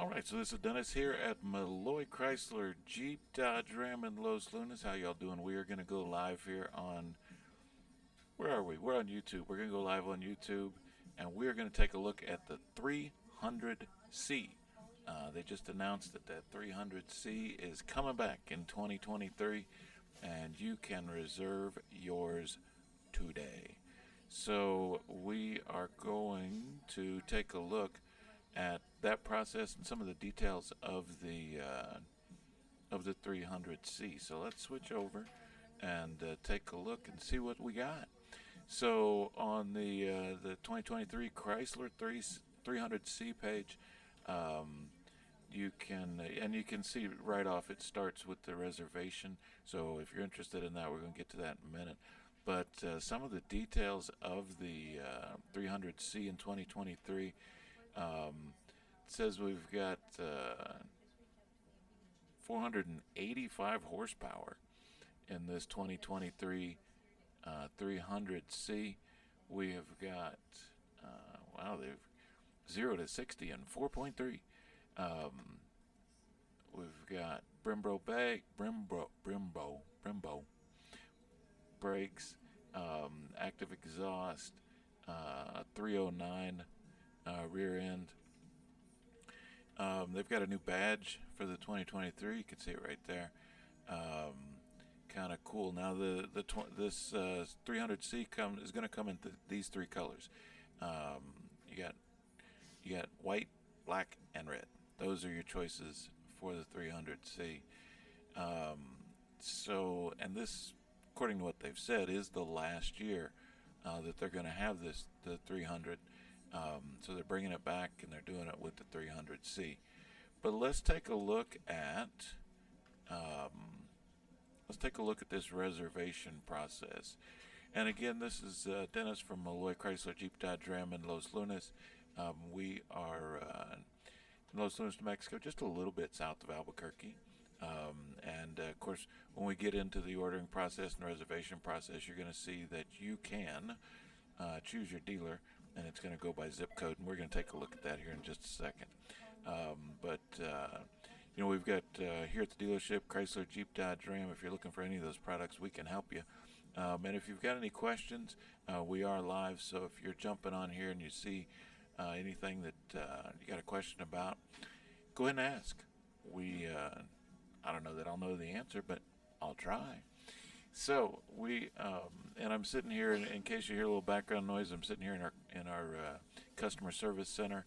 Alright, so this is Dennis here at Malloy Chrysler Jeep Dodge Ram in Los Lunas. How y'all doing? We are going to go live here on, where are we? We're on YouTube. We're going to go live on YouTube, and we're going to take a look at the 300C. They just announced that that 300C is coming back in 2023, and you can reserve yours today. So we are going to take a look at that process and some of the details of the 300C. So let's switch over and take a look and see what we got. So on the 2023 Chrysler 300C page, you can see right off it starts with the reservation. So if you're interested in that, we're going to get to that in a minute. But some of the details of the 300C in 2023. It says we've got 485 horsepower in this 2023 300C. We have got wow, they've 0 to 60 in 4.3. We've got Brembo brakes, active exhaust, 309 rear end. They've got a new badge for the 2023. You can see it right there. Kind of cool. Now this 300C is going to come in these three colors. You got white, black, and red. Those are your choices for the 300C. And this, according to what they've said, is the last year that they're going to have the 300. So they're bringing it back, and they're doing it with the 300C. But let's take a look at this reservation process. And again, this is Dennis from Malloy Chrysler Jeep Dodge Ram in Los Lunas. We are in Los Lunas, New Mexico, just a little bit south of Albuquerque. Of course, when we get into the ordering process and reservation process, you're going to see that you can choose your dealer, and it's going to go by zip code, and we're going to take a look at that here in just a second. We've got here at the dealership, Chrysler, Jeep, Dodge, Ram. If you're looking for any of those products, we can help you. And if you've got any questions, we are live, so if you're jumping on here and you see anything that you got a question about, go ahead and ask. I don't know that I'll know the answer, but I'll try. So and I'm sitting here, in case you hear a little background noise, I'm sitting here in our customer service center.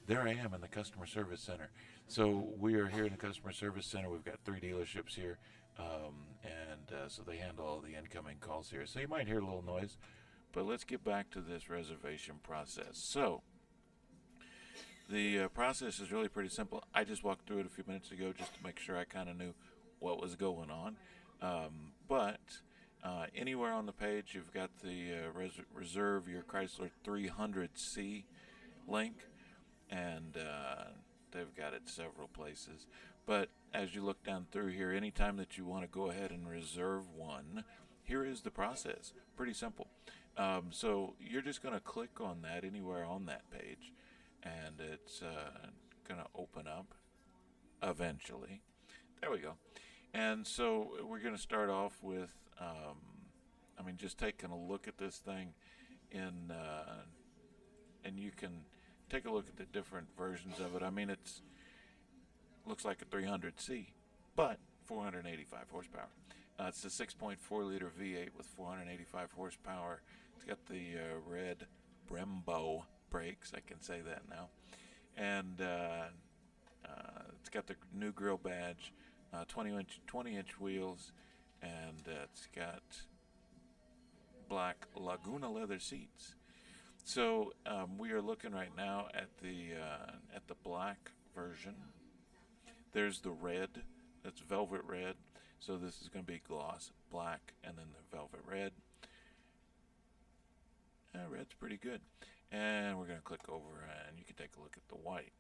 There I am in the customer service center. So we are here in the customer service center. We've got 3 dealerships here, so they handle all the incoming calls here. So you might hear a little noise, but let's get back to this reservation process. So the process is really pretty simple. I just walked through it a few minutes ago just to make sure I kind of knew what was going on. But anywhere on the page, you've got the reserve your Chrysler 300C link, and they've got it several places. But as you look down through here, anytime that you want to go ahead and reserve one, here is the process. Pretty simple. So you're just going to click on that anywhere on that page, and it's going to open up eventually. There we go. And so we're going to start off with, just taking a look at this thing and you can take a look at the different versions of it. It looks like a 300C, but 485 horsepower. It's a 6.4 liter V8 with 485 horsepower. It's got the red Brembo brakes, I can say that now, and it's got the new grill badge, 20-inch wheels, and it's got black Laguna leather seats. So we are looking right now at the black version. There's the red, that's velvet red. So this is going to be gloss black, and then the velvet red. Red's pretty good. And we're going to click over, and you can take a look at the white.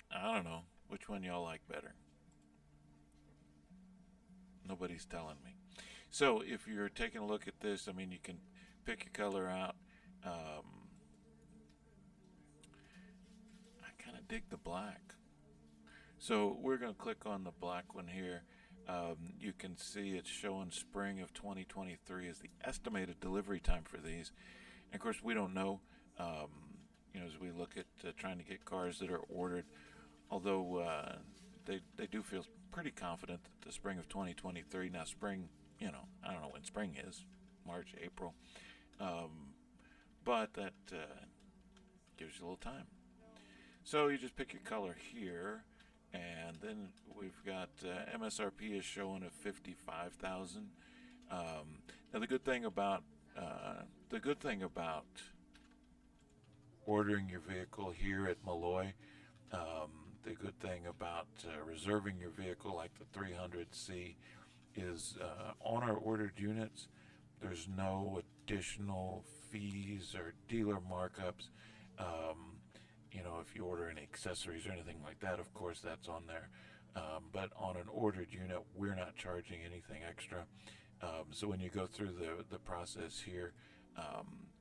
I don't know which one y'all like better. Nobody's telling me. So if you're taking a look at this, you can pick your color out. I kind of dig the black. So we're going to click on the black one here. You can see it's showing spring of 2023 as the estimated delivery time for these. And of course, we don't know, as we look at trying to get cars that are ordered, although they do feel pretty confident that the spring of 2023, now spring, I don't know when spring is, March, April, but that gives you a little time. So you just pick your color here, and then we've got MSRP is showing at $55,000. Now the good thing about ordering your vehicle here at Malloy, the good thing about reserving your vehicle like the 300C is on our ordered units, there's no additional fees or dealer markups. If you order any accessories or anything like that, of course that's on there. But on an ordered unit, we're not charging anything extra. So when you go through the process here,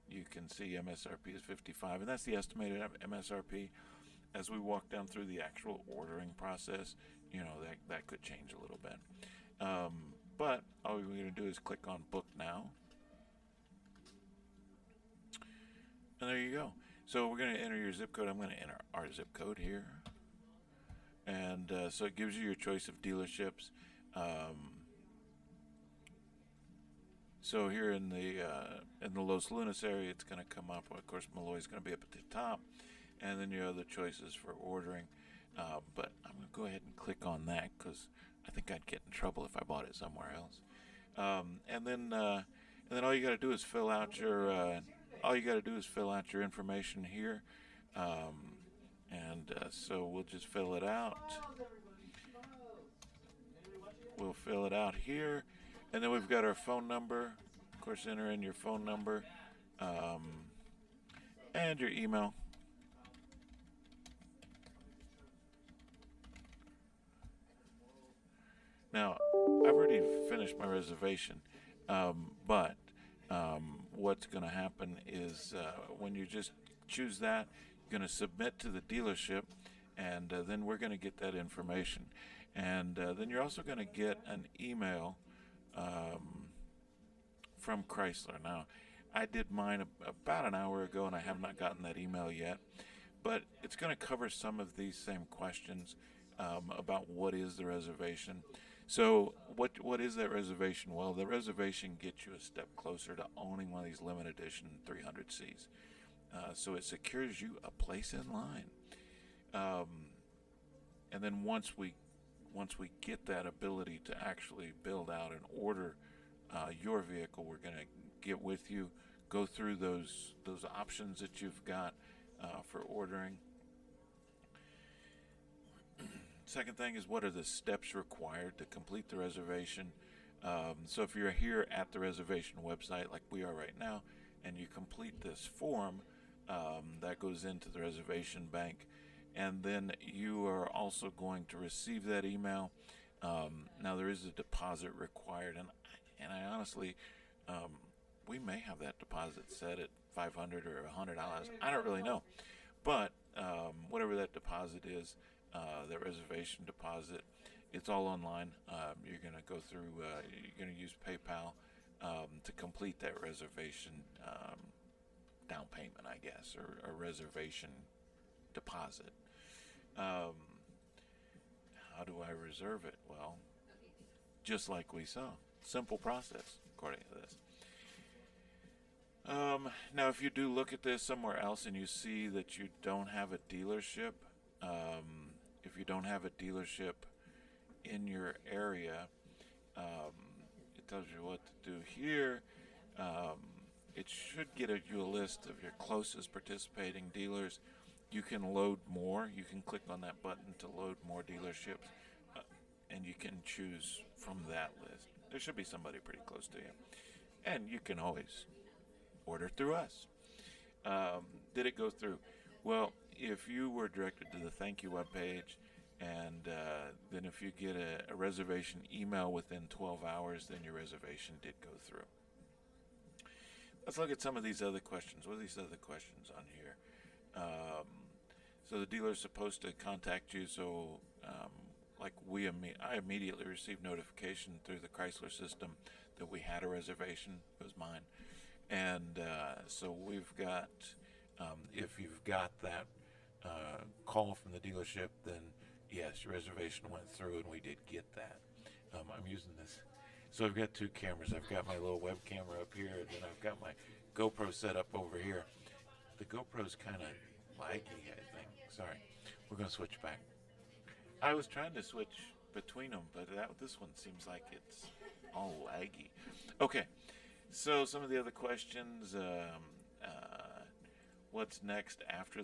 you can see MSRP is 55, and that's the estimated MSRP. As we walk down through the actual ordering process, that could change a little bit. But all we're going to do is click on Book Now. And there you go. So we're going to enter your zip code. I'm going to enter our zip code here. And so it gives you your choice of dealerships. So here in the Los Lunas area, it's going to come up. Of course, Malloy is going to be up at the top. And then your other choices for ordering. But I'm going to go ahead and click on that because I think I'd get in trouble if I bought it somewhere else. And then all you got to do is fill out your information here. So we'll just fill it out. We'll fill it out here. And then we've got our phone number. Of course, enter in your phone number and your email. Now, I've already finished my reservation, but what's going to happen is when you just choose that, you're going to submit to the dealership, and then we're going to get that information. And then you're also going to get an email from Chrysler. Now, I did mine about an hour ago, and I have not gotten that email yet, but it's going to cover some of these same questions about what is the reservation. So what is that reservation? Well, the reservation gets you a step closer to owning one of these limited edition 300Cs. So it secures you a place in line. And then once we get that ability to actually build out and order your vehicle, we're going to get with you, go through those options that you've got for ordering. Second thing is, what are the steps required to complete the reservation? So if you're here at the reservation website like we are right now, and you complete this form, that goes into the reservation bank, and then you are also going to receive that email. Now there is a deposit required, and I honestly, we may have that deposit set at $500 or $100. I don't really know, but whatever that deposit is, that reservation deposit, it's all online. You're going to go through, you're going to use PayPal to complete that reservation down payment, I guess, or a reservation deposit. How do I reserve it? Well, just like we saw. Simple process, according to this. Now, if you do look at this somewhere else and you see that you don't have a dealership, if you don't have a dealership in your area, it tells you what to do here. It should get you a list of your closest participating dealers. You can load more. You can click on that button to load more dealerships, and you can choose from that list. There should be somebody pretty close to you. And you can always order through us. Did it go through? Well, if you were directed to the thank you webpage, and then if you get a reservation email within 12 hours, then your reservation did go through. Let's look at some of these other questions. What are these other questions on here? So the dealer is supposed to contact you. So, like I immediately received notification through the Chrysler system that we had a reservation. It was mine, and so we've got. If you've got that call from the dealership, then yes, your reservation went through, and we did get that. I'm using this. So I've got two cameras. I've got my little web camera up here, and then I've got my GoPro set up over here. The GoPro's kind of laggy, I think. Sorry. We're going to switch back. I was trying to switch between them, but this one seems like it's all laggy. Okay. So some of the other questions. What's next after